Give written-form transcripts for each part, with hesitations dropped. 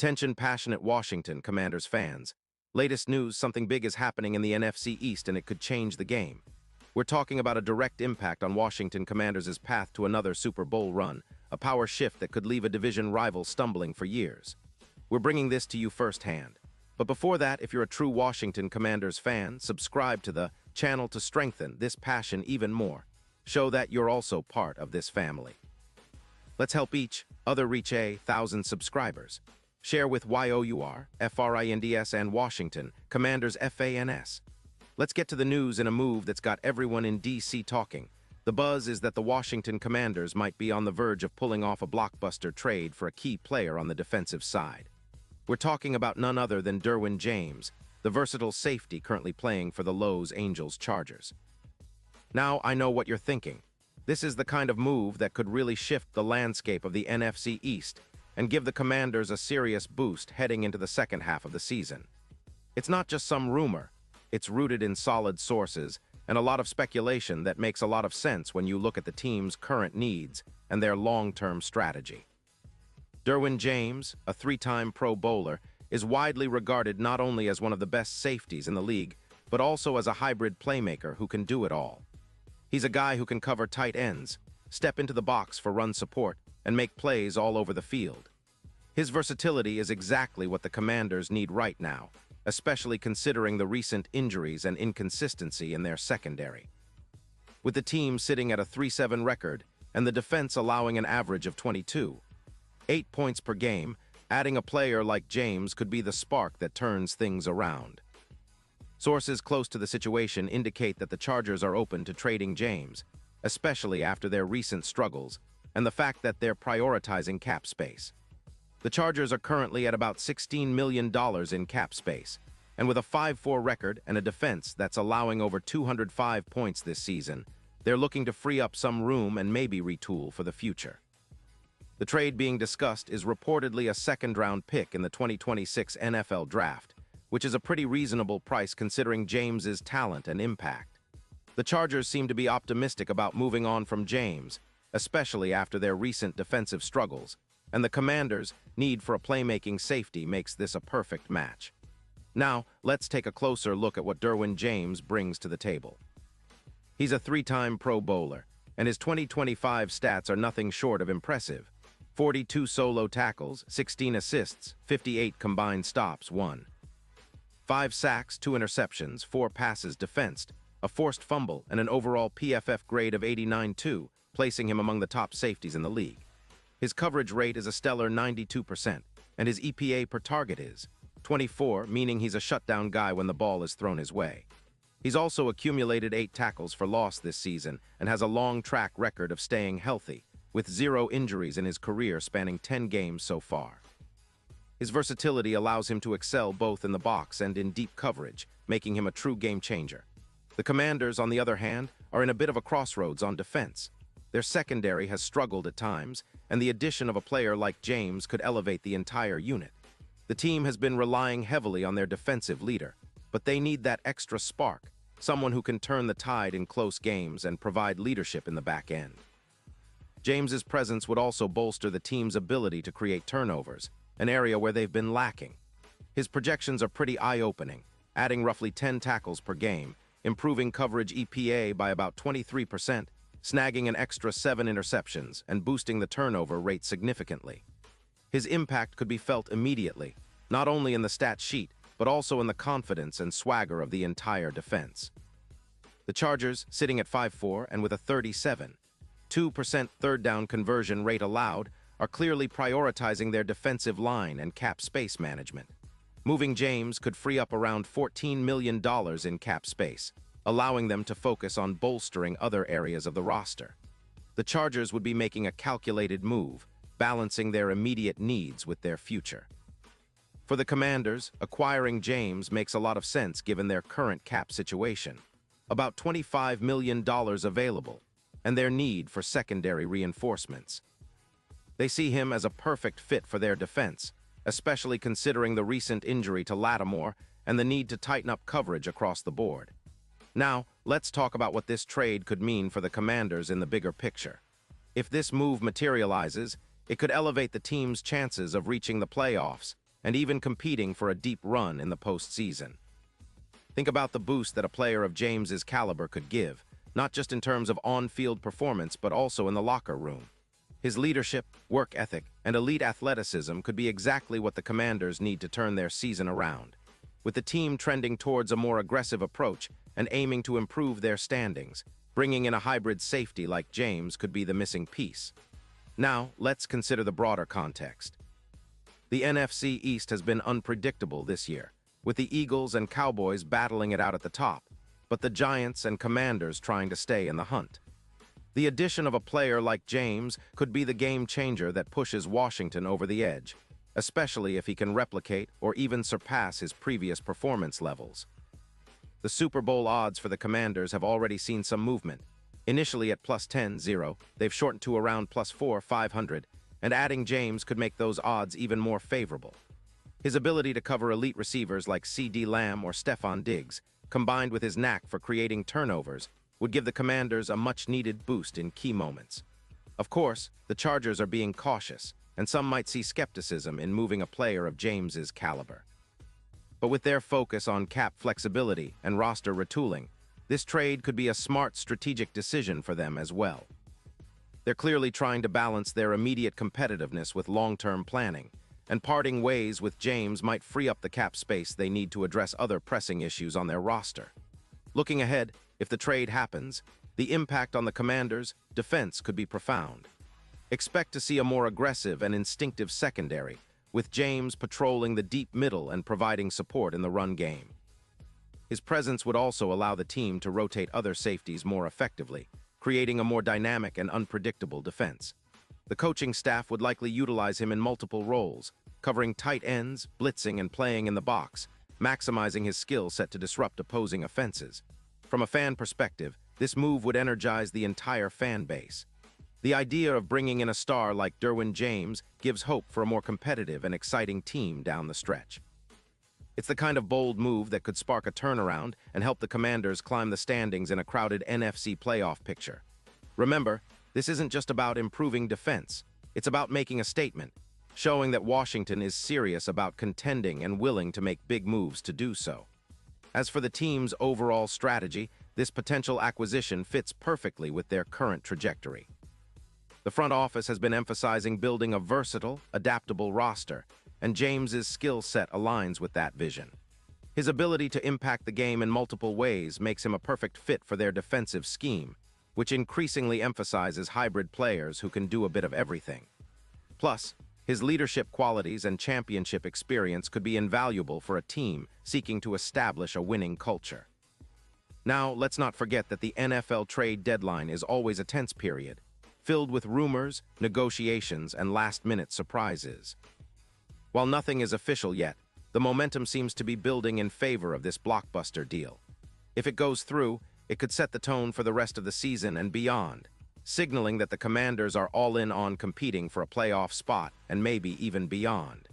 Attention passionate Washington Commanders fans. Latest news, something big is happening in the NFC East and it could change the game. We're talking about a direct impact on Washington Commanders' path to another Super Bowl run, a power shift that could leave a division rival stumbling for years. We're bringing this to you firsthand. But before that, if you're a true Washington Commanders fan, subscribe to the channel to strengthen this passion even more. Show that you're also part of this family. Let's help each other reach 1,000 subscribers. Share with YOUR, FRINDS, and Washington Commanders FANS. Let's get to the news in a move that's got everyone in DC talking. The buzz is that the Washington Commanders might be on the verge of pulling off a blockbuster trade for a key player on the defensive side. We're talking about none other than Derwin James, the versatile safety currently playing for the Los Angeles Chargers. Now, I know what you're thinking. This is the kind of move that could really shift the landscape of the NFC East and give the Commanders a serious boost heading into the second half of the season. It's not just some rumor. It's rooted in solid sources and a lot of speculation that makes a lot of sense when you look at the team's current needs and their long-term strategy. Derwin James, a three-time Pro Bowler, is widely regarded not only as one of the best safeties in the league, but also as a hybrid playmaker who can do it all. He's a guy who can cover tight ends, step into the box for run support, and make plays all over the field. His versatility is exactly what the Commanders need right now, especially considering the recent injuries and inconsistency in their secondary. With the team sitting at a 3-7 record and the defense allowing an average of 22.8 points per game, adding a player like James could be the spark that turns things around. Sources close to the situation indicate that the Chargers are open to trading James, especially after their recent struggles and the fact that they're prioritizing cap space. The Chargers are currently at about $16 million in cap space, and with a 5-4 record and a defense that's allowing over 205 points this season, they're looking to free up some room and maybe retool for the future. The trade being discussed is reportedly a second-round pick in the 2026 NFL Draft, which is a pretty reasonable price considering James's talent and impact. The Chargers seem to be optimistic about moving on from James, especially after their recent defensive struggles, and the Commanders' need for a playmaking safety makes this a perfect match. Now, let's take a closer look at what Derwin James brings to the table. He's a three-time Pro Bowler, and his 2025 stats are nothing short of impressive. 42 solo tackles, 16 assists, 58 combined stops, 5 sacks, 2 interceptions, 4 passes defensed, a forced fumble, and an overall PFF grade of 89.2, placing him among the top safeties in the league. His coverage rate is a stellar 92%, and his EPA per target is 24, meaning he's a shutdown guy when the ball is thrown his way. He's also accumulated 8 tackles for loss this season and has a long track record of staying healthy, with 0 injuries in his career spanning 10 games so far. His versatility allows him to excel both in the box and in deep coverage, making him a true game changer. The Commanders, on the other hand, are in a bit of a crossroads on defense. Their secondary has struggled at times, and the addition of a player like James could elevate the entire unit. The team has been relying heavily on their defensive leader, but they need that extra spark, someone who can turn the tide in close games and provide leadership in the back end. James's presence would also bolster the team's ability to create turnovers, an area where they've been lacking. His projections are pretty eye-opening, adding roughly 10 tackles per game, improving coverage EPA by about 23%, snagging an extra 7 interceptions, and boosting the turnover rate significantly. His impact could be felt immediately, not only in the stat sheet, but also in the confidence and swagger of the entire defense. The Chargers, sitting at 5-4 and with a 37.2% third down conversion rate allowed, are clearly prioritizing their defensive line and cap space management. Moving James could free up around $14 million in cap space, allowing them to focus on bolstering other areas of the roster. The Chargers would be making a calculated move, balancing their immediate needs with their future. For the Commanders, acquiring James makes a lot of sense given their current cap situation, about $25 million available, and their need for secondary reinforcements. They see him as a perfect fit for their defense, especially considering the recent injury to Lattimore and the need to tighten up coverage across the board. Now, let's talk about what this trade could mean for the Commanders in the bigger picture. If this move materializes, it could elevate the team's chances of reaching the playoffs and even competing for a deep run in the postseason. Think about the boost that a player of James's caliber could give, not just in terms of on-field performance, but also in the locker room. His leadership, work ethic, and elite athleticism could be exactly what the Commanders need to turn their season around. With the team trending towards a more aggressive approach and aiming to improve their standings, bringing in a hybrid safety like James could be the missing piece. Now, let's consider the broader context. The NFC East has been unpredictable this year, with the Eagles and Cowboys battling it out at the top, but the Giants and Commanders trying to stay in the hunt. The addition of a player like James could be the game changer that pushes Washington over the edge, especially if he can replicate or even surpass his previous performance levels. The Super Bowl odds for the Commanders have already seen some movement. Initially at plus 10-0, they've shortened to around plus 4-500, and adding James could make those odds even more favorable. His ability to cover elite receivers like C.D. Lamb or Stephon Diggs, combined with his knack for creating turnovers, would give the Commanders a much-needed boost in key moments. Of course, the Chargers are being cautious, and some might see skepticism in moving a player of James's caliber. But with their focus on cap flexibility and roster retooling, this trade could be a smart strategic decision for them as well. They're clearly trying to balance their immediate competitiveness with long-term planning, and parting ways with James might free up the cap space they need to address other pressing issues on their roster. Looking ahead, if the trade happens, the impact on the Commanders' defense could be profound. Expect to see a more aggressive and instinctive secondary, with James patrolling the deep middle and providing support in the run game. His presence would also allow the team to rotate other safeties more effectively, creating a more dynamic and unpredictable defense. The coaching staff would likely utilize him in multiple roles, covering tight ends, blitzing, and playing in the box, maximizing his skill set to disrupt opposing offenses. From a fan perspective, this move would energize the entire fan base. The idea of bringing in a star like Derwin James gives hope for a more competitive and exciting team down the stretch. It's the kind of bold move that could spark a turnaround and help the Commanders climb the standings in a crowded NFC playoff picture. Remember, this isn't just about improving defense. It's about making a statement, showing that Washington is serious about contending and willing to make big moves to do so. As for the team's overall strategy, this potential acquisition fits perfectly with their current trajectory. The front office has been emphasizing building a versatile, adaptable roster, and James's skill set aligns with that vision. His ability to impact the game in multiple ways makes him a perfect fit for their defensive scheme, which increasingly emphasizes hybrid players who can do a bit of everything. Plus, his leadership qualities and championship experience could be invaluable for a team seeking to establish a winning culture. Now, let's not forget that the NFL trade deadline is always a tense period, filled with rumors, negotiations, and last-minute surprises. While nothing is official yet, the momentum seems to be building in favor of this blockbuster deal. If it goes through, it could set the tone for the rest of the season and beyond, signaling that the Commanders are all in on competing for a playoff spot and maybe even beyond.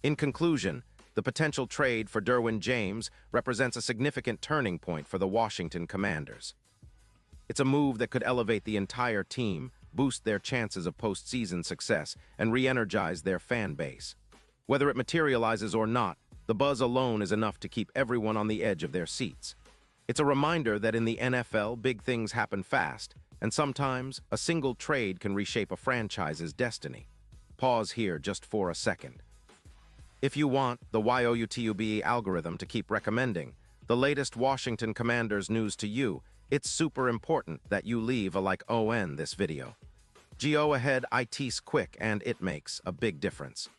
In conclusion, the potential trade for Derwin James represents a significant turning point for the Washington Commanders. It's a move that could elevate the entire team, boost their chances of postseason success, and re-energize their fan base. Whether it materializes or not, the buzz alone is enough to keep everyone on the edge of their seats. It's a reminder that in the NFL, big things happen fast, and sometimes a single trade can reshape a franchise's destiny. Pause here just for a second. If you want the YouTube algorithm to keep recommending the latest Washington Commanders news to you, it's super important that you leave a like on this video. Go ahead, it's quick and it makes a big difference.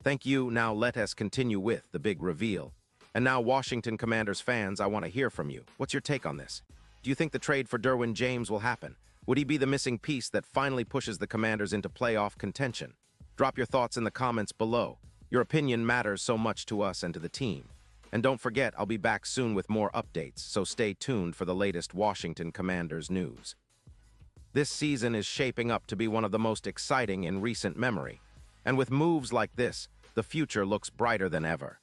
Thank you. Now let us continue with the big reveal. And now, Washington Commanders fans, I want to hear from you. What's your take on this? Do you think the trade for Derwin James will happen? Would he be the missing piece that finally pushes the Commanders into playoff contention? Drop your thoughts in the comments below. Your opinion matters so much to us and to the team. And don't forget, I'll be back soon with more updates, so stay tuned for the latest Washington Commanders news. This season is shaping up to be one of the most exciting in recent memory. And with moves like this, the future looks brighter than ever.